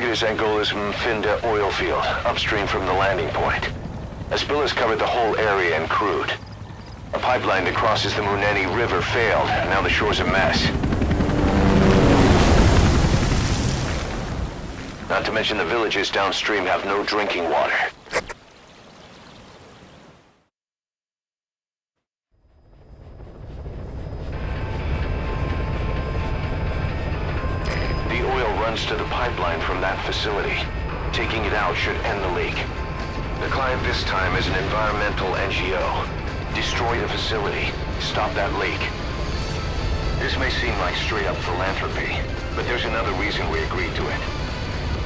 target is Angola's Mfinda oil field, upstream from the landing point. A spill has covered the whole area and crude. A pipeline that crosses the Muneni River failed. Now the shore's a mess. Not to mention the villages downstream have no drinking water. The oil runs to the pipeline from that facility. Taking it out should end the leak. The client this time is an environmental NGO. Destroy the facility. Stop that leak. This may seem like straight-up philanthropy, but there's another reason we agreed to it.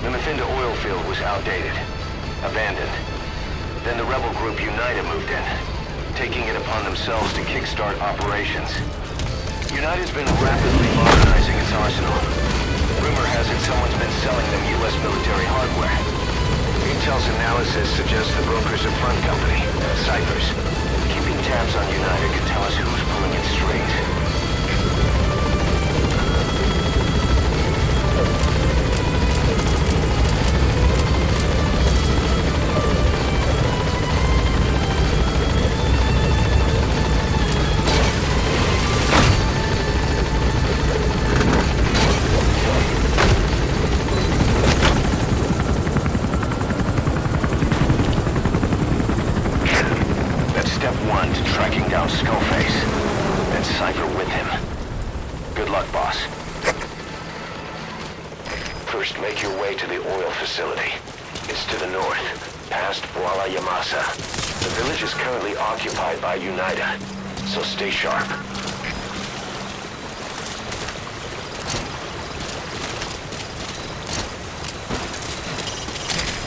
The Mfinda oil field was outdated, abandoned. Then the rebel group Unida moved in, taking it upon themselves to kickstart operations. Unida's been rapidly modernizing its arsenal. Rumor has it someone's been selling them U.S. military hardware. Intel's analysis suggests the broker's a front company, Cyphers. Keeping tabs on Unida could tell us who's pulling its strings. First, make your way to the oil facility. It's to the north, past Wala Yamasa. The village is currently occupied by Unida, so stay sharp.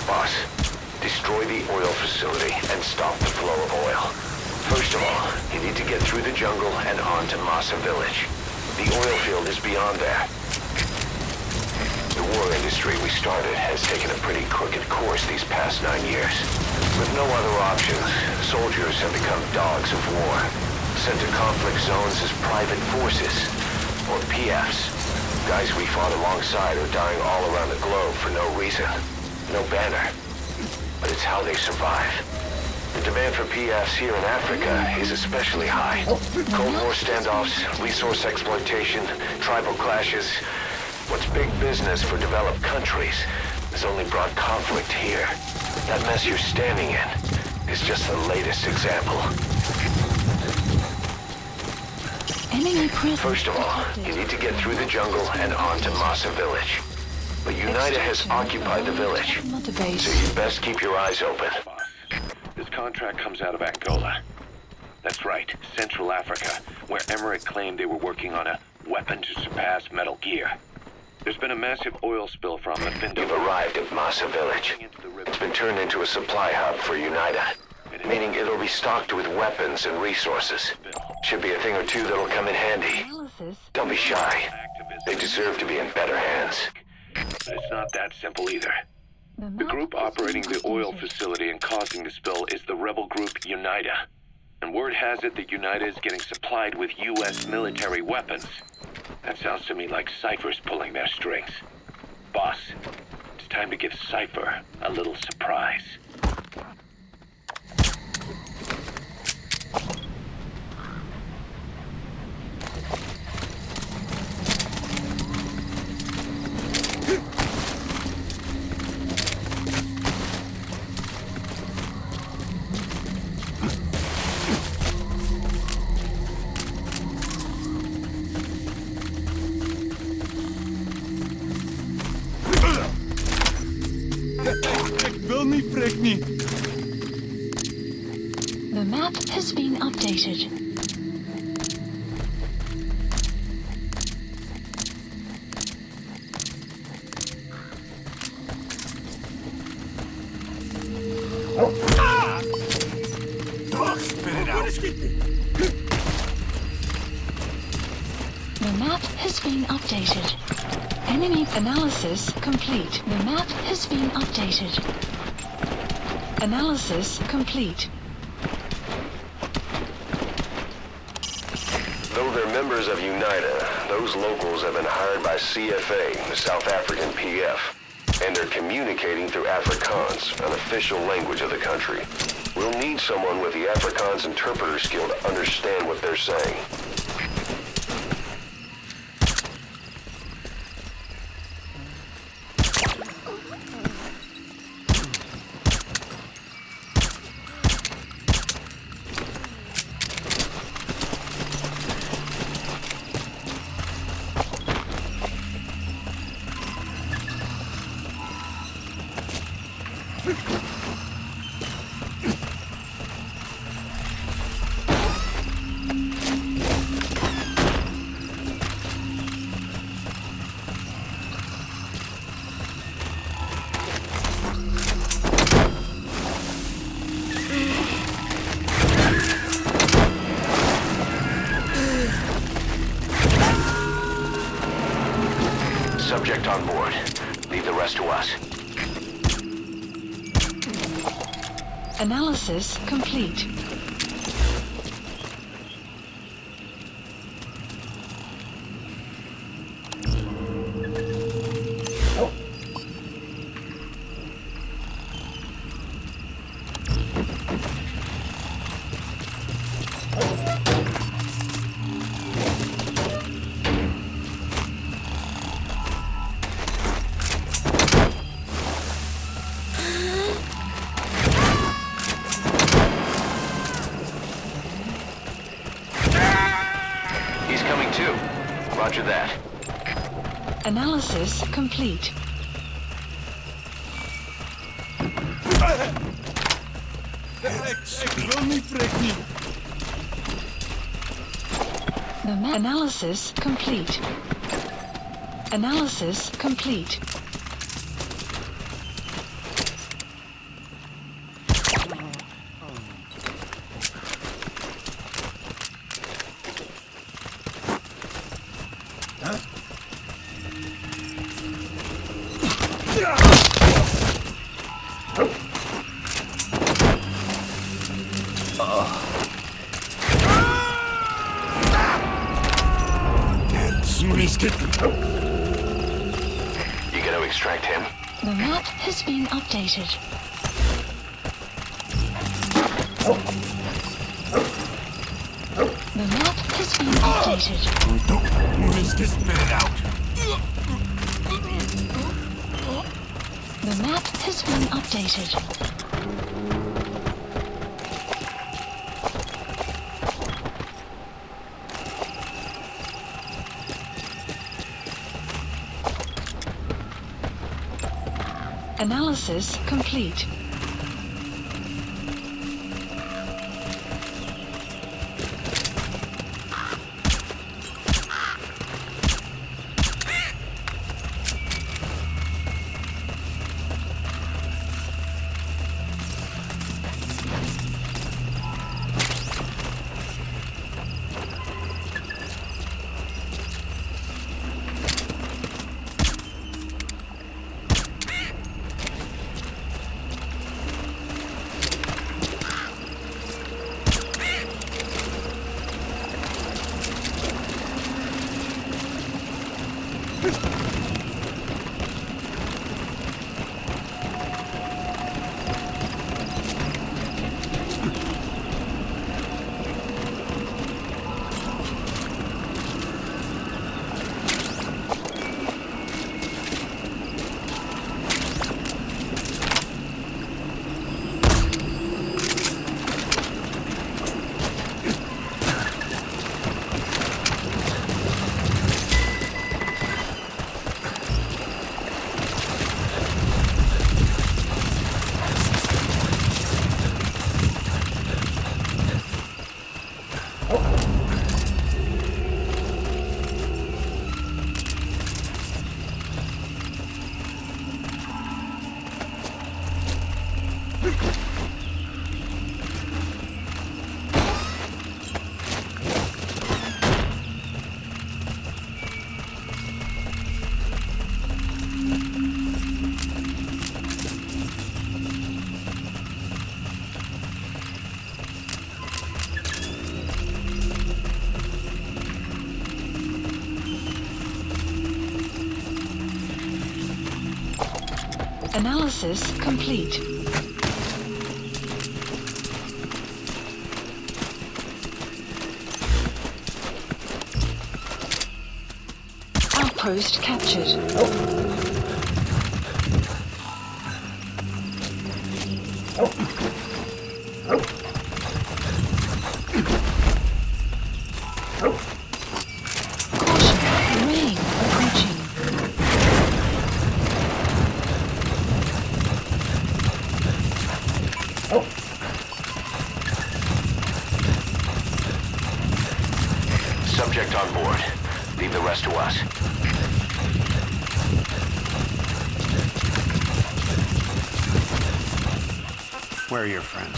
Boss, destroy the oil facility and stop the flow of oil. First of all, you need to get through the jungle and on to Masa village. The oil field is beyond there. The war industry we started has taken a pretty crooked course these past 9 years. With no other options, soldiers have become dogs of war, sent to conflict zones as private forces, or PFs. Guys we fought alongside are dying all around the globe for no reason. No banner. But it's how they survive. The demand for PFs here in Africa is especially high. Cold War standoffs, resource exploitation, tribal clashes. What's big business for developed countries has only brought conflict here. That mess you're standing in is just the latest example. First of all, you need to get through the jungle and on to Masa village. But Unida has occupied the village, so you best keep your eyes open. This contract comes out of Angola. That's right, Central Africa, where Emmerich claimed they were working on a weapon to surpass Metal Gear. There's been a massive oil spill from Mfinda. You've arrived at Masa village. It's been turned into a supply hub for Unida, meaning it'll be stocked with weapons and resources. Should be a thing or two that'll come in handy. Don't be shy. They deserve to be in better hands. It's not that simple either. The group operating the oil facility and causing the spill is the rebel group Unida. And word has it that Unida is getting supplied with U.S. military weapons. That sounds to me like Cypher's pulling their strings. Boss, it's time to give Cypher a little surprise. The map has been updated. The map has been updated. Enemy analysis complete. The map has been updated. Analysis complete. Though they're members of Unida, those locals have been hired by CFA, the South African PF. And they're communicating through Afrikaans, an official language of the country. We'll need someone with the Afrikaans interpreter skill to understand what they're saying. Subject on board. Leave the rest to us. Analysis complete. Roger that. Analysis complete. The analysis complete. Analysis complete. You gonna extract him? The map has been updated. The map has been updated. The map has been updated. Analysis complete. Analysis complete. Outpost captured. Caution, rain approaching. Subject on board. Leave the rest to us. Where are your friends?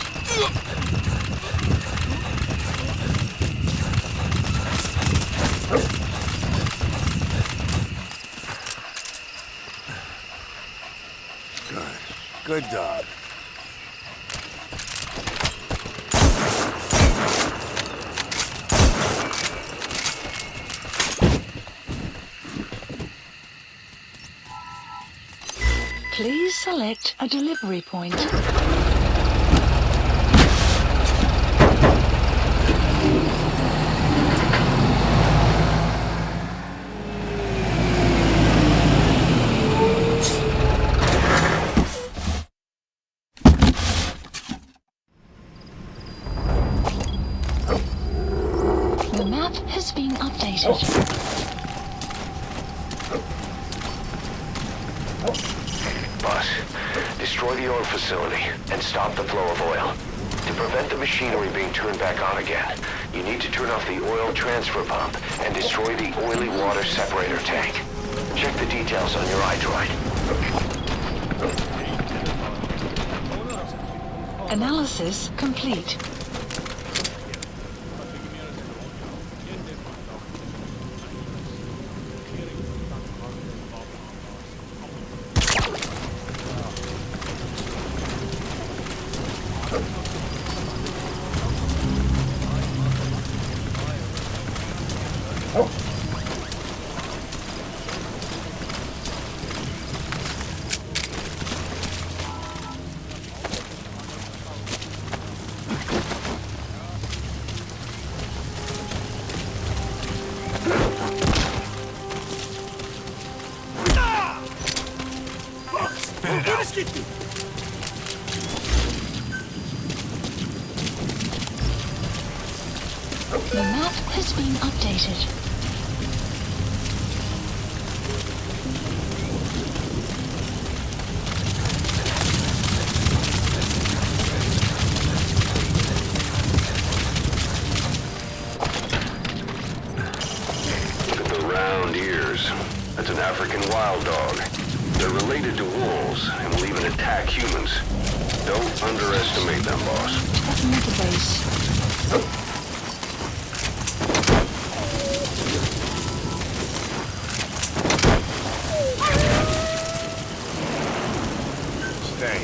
Good dog. Please select a delivery point. The map has been updated. Boss, destroy the oil facility and stop the flow of oil. To prevent the machinery being turned back on again, you need to turn off the oil transfer pump and destroy the oily water separator tank. Check the details on your iDroid. Analysis complete. The map has been updated. Look at the round ears. That's an African wild dog. They're related to wolves and will even attack humans. Don't underestimate them, boss. At another base. Stay.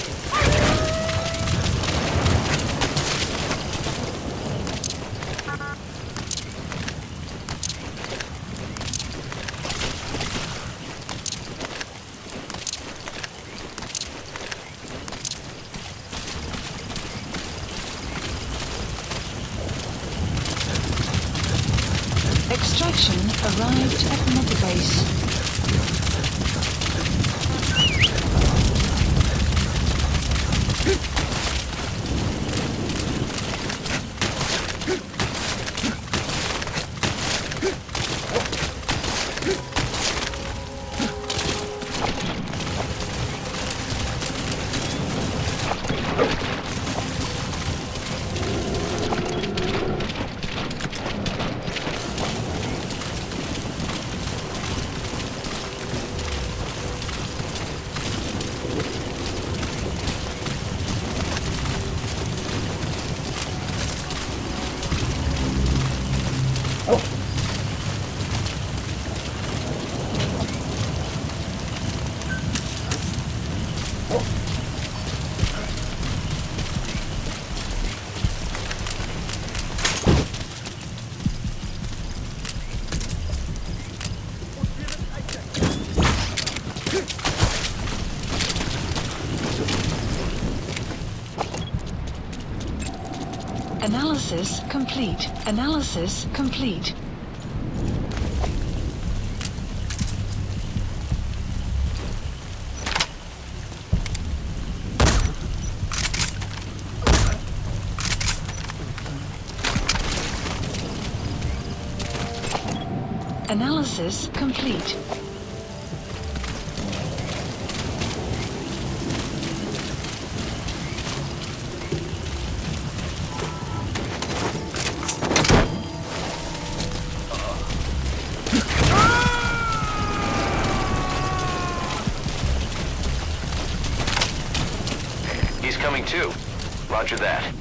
Analysis complete. Analysis complete. Analysis complete. He's coming too. Roger that.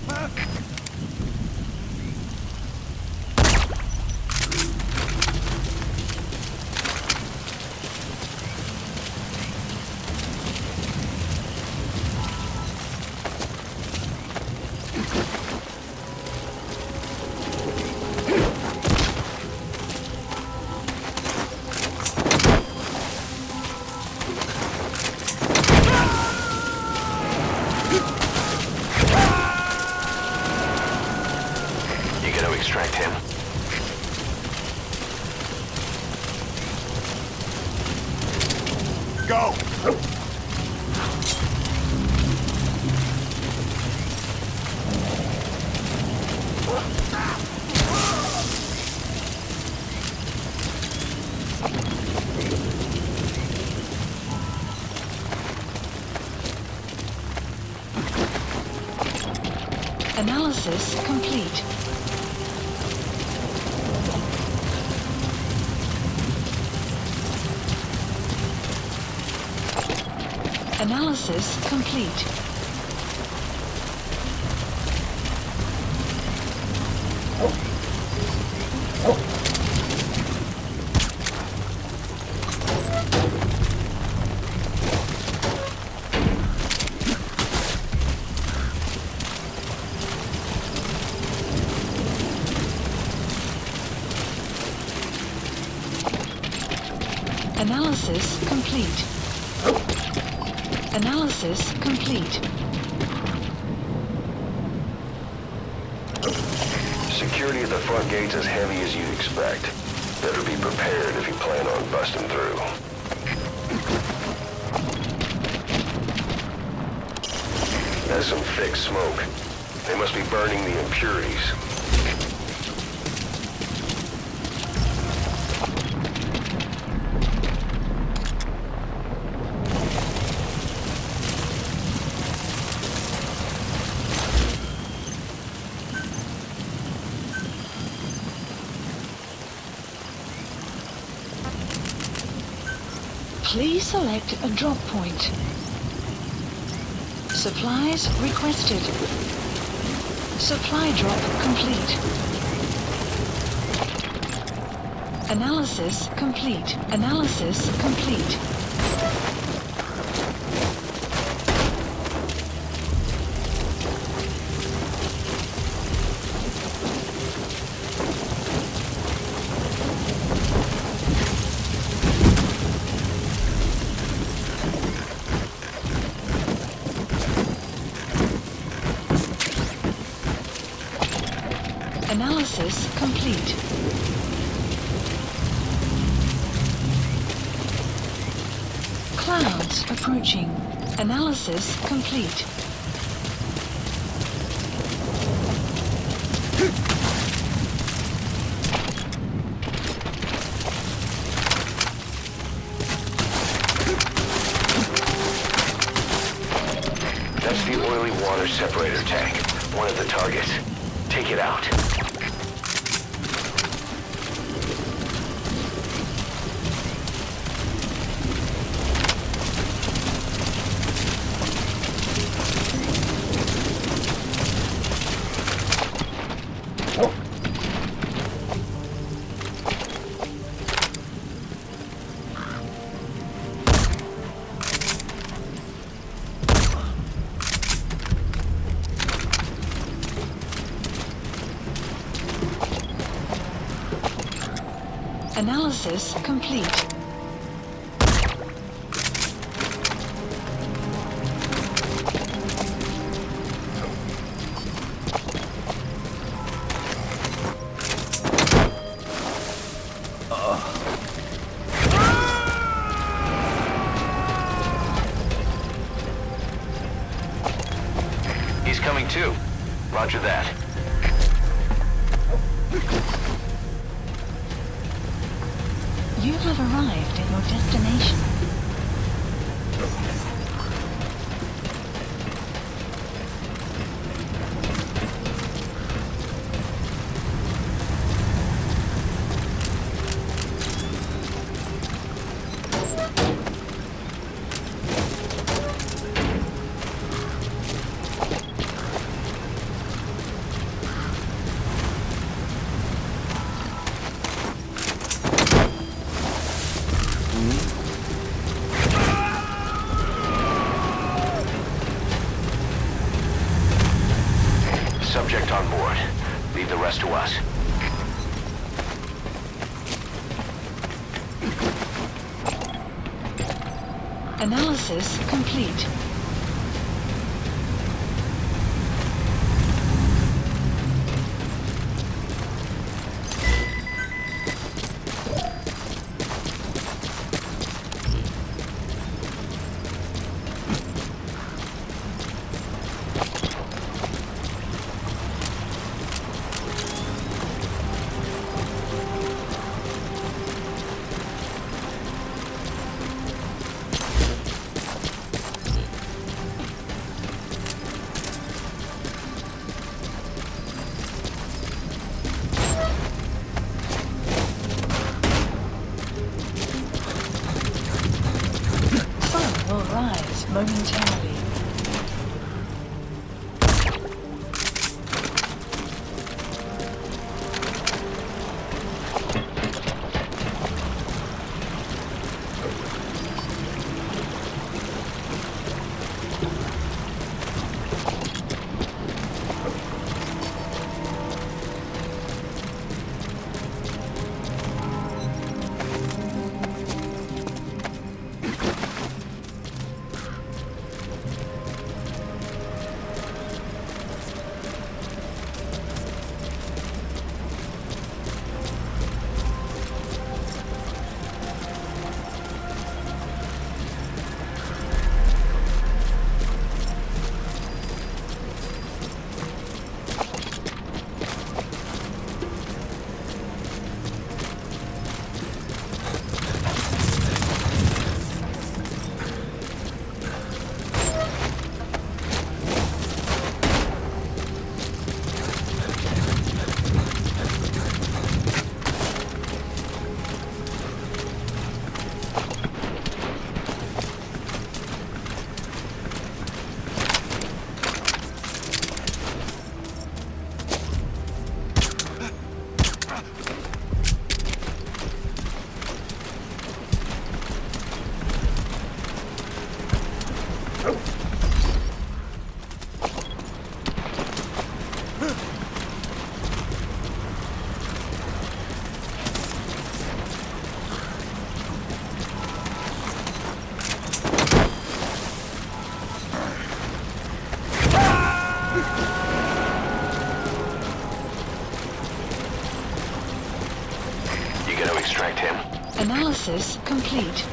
Extract him. Go! Analysis complete. Analysis complete. Analysis complete. Analysis complete. Security at the front gate's as heavy as you'd expect. Better be prepared if you plan on busting through. That's some thick smoke. They must be burning the impurities. Please select a drop point. Supplies requested. Supply drop complete. Analysis complete. Analysis complete. Analysis complete. Clouds approaching. Analysis complete. That's the oily water separator tank. One of the targets. Take it out. Analysis complete. 2. Roger that. You have arrived at your destination. Subject on board. Leave the rest to us. Analysis complete. Sun will rise momentarily. Extract him. Analysis complete.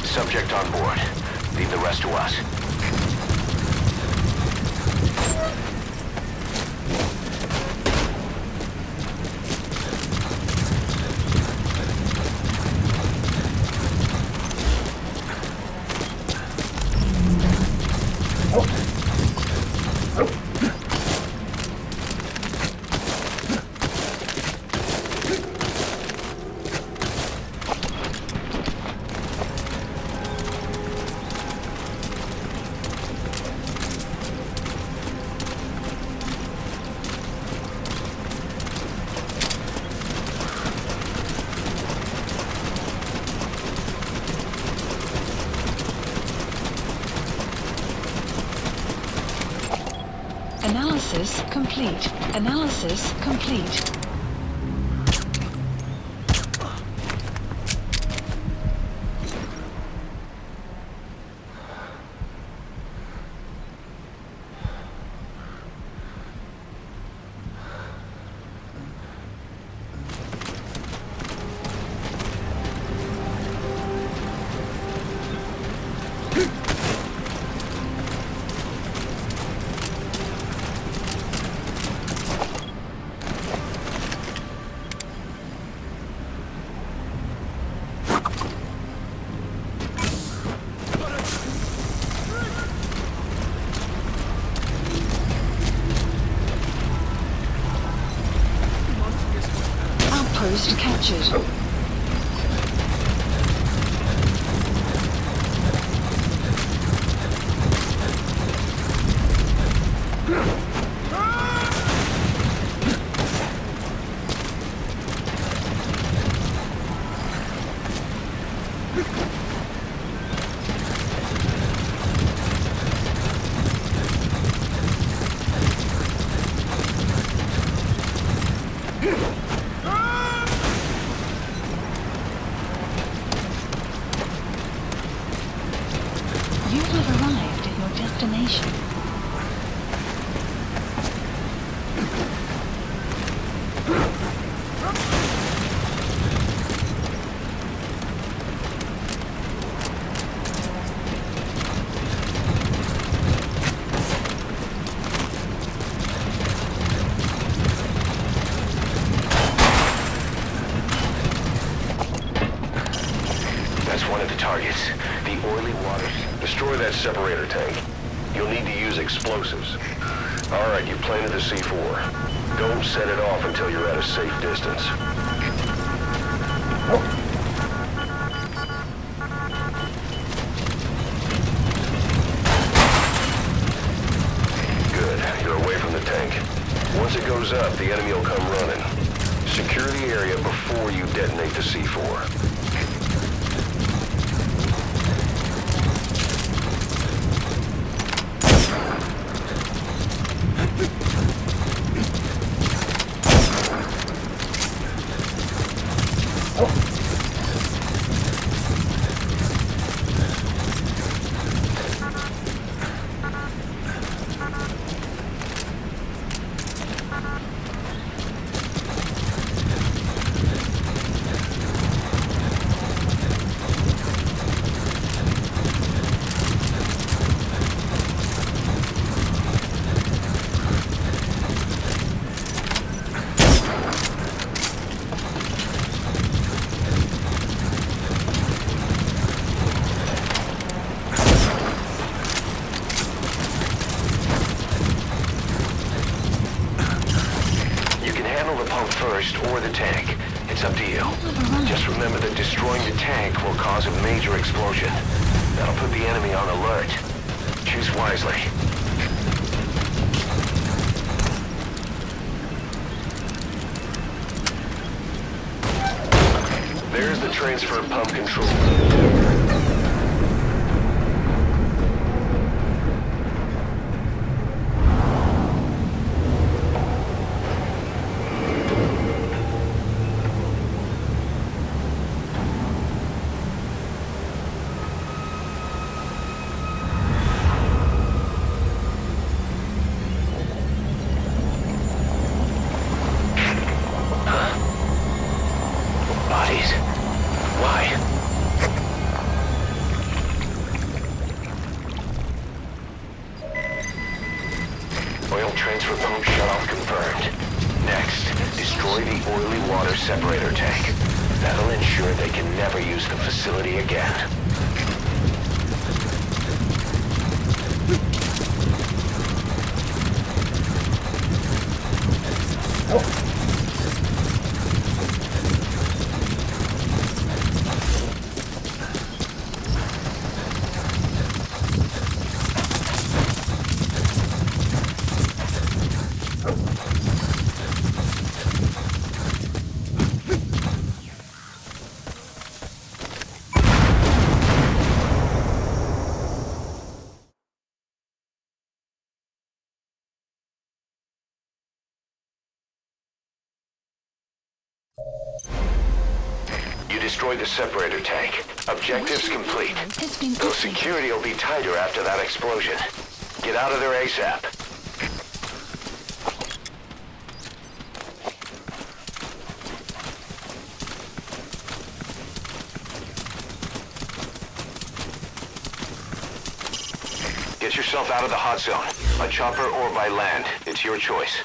Subject on board. Leave the rest to us. complete. Analysis complete. Outpost captured. You have arrived at your destination. That's one of the targets. The oily water. Destroy that separator tank. You'll need to use explosives. Alright, you planted the C4. Don't set it off until you're at a safe distance. Good. You're away from the tank. Once it goes up, the enemy will come running. Secure the area before you detonate the C4. First, or the tank. It's up to you. Just remember that destroying the tank will cause a major explosion. That'll put the enemy on alert. Choose wisely. There's the transfer pump control. Bodies? Why? Oil transfer pump shutoff confirmed. Next, destroy the oily water separator tank. That'll ensure they can never use the facility again. You destroyed the separator tank. Objectives complete. Has been Though updated. security will be tighter after that explosion. Get out of there ASAP. Get yourself out of the hot zone. By chopper or by land. It's your choice.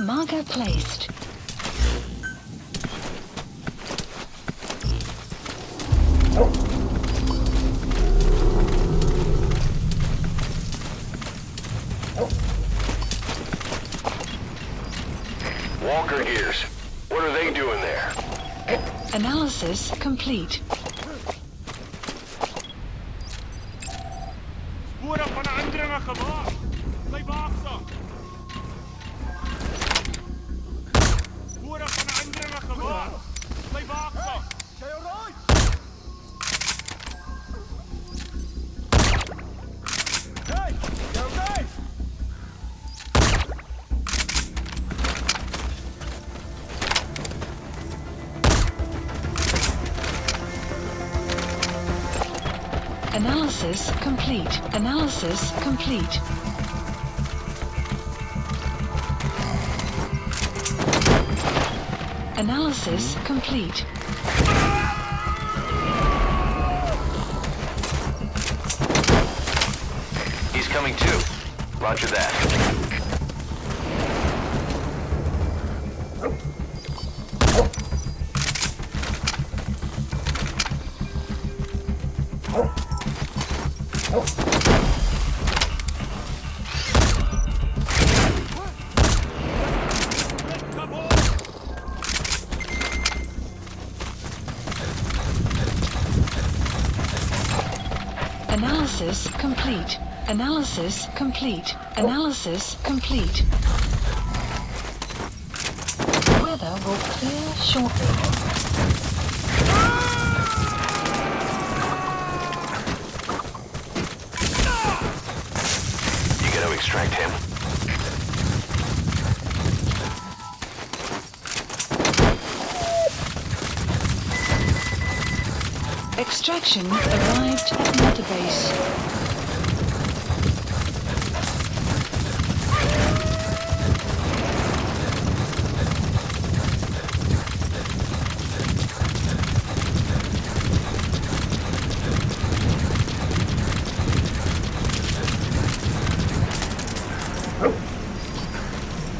Marker placed. Walker gears. What are they doing there? Analysis complete. Sporen van aandringen gemaakt. Blijf waakzaam. Sporen van aandringen gemaakt. Blijf waakzaam. Jij alright? Hey, you okay? Analysis complete. Analysis complete. Analysis complete. He's coming too. Roger that. Analysis complete. Analysis complete. Analysis complete. Weather will clear shortly. You gotta extract him. Extraction arrived at Mother Base.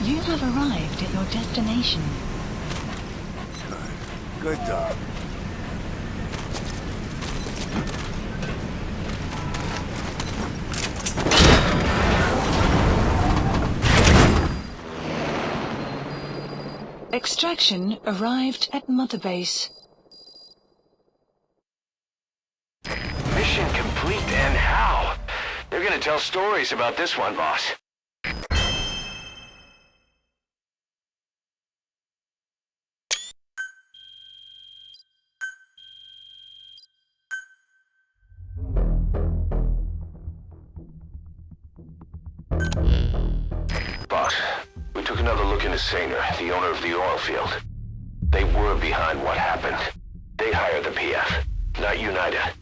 You have arrived at your destination. Good dog. Extraction arrived at Mother Base. Mission complete, and how? They're gonna tell stories about this one, boss. Boss, we took another look into Sainer, the owner of the oil field. They were behind what happened. They hired the PF, not UNITA.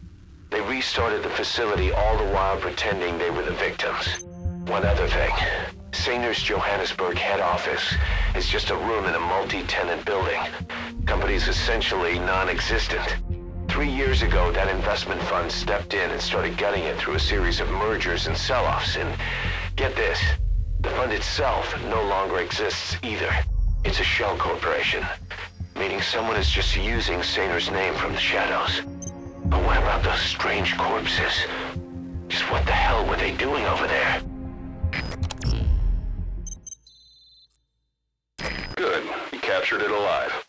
They restarted the facility all the while pretending they were the victims. One other thing. Sainer's Johannesburg head office is just a room in a multi-tenant building. Company's essentially non-existent. 3 years ago, that investment fund stepped in and started gutting it through a series of mergers and sell-offs, and get this, the fund itself no longer exists either. It's a shell corporation, meaning someone is just using Sainer's name from the shadows. But what about those strange corpses? Just what the hell were they doing over there? Good. You captured it alive.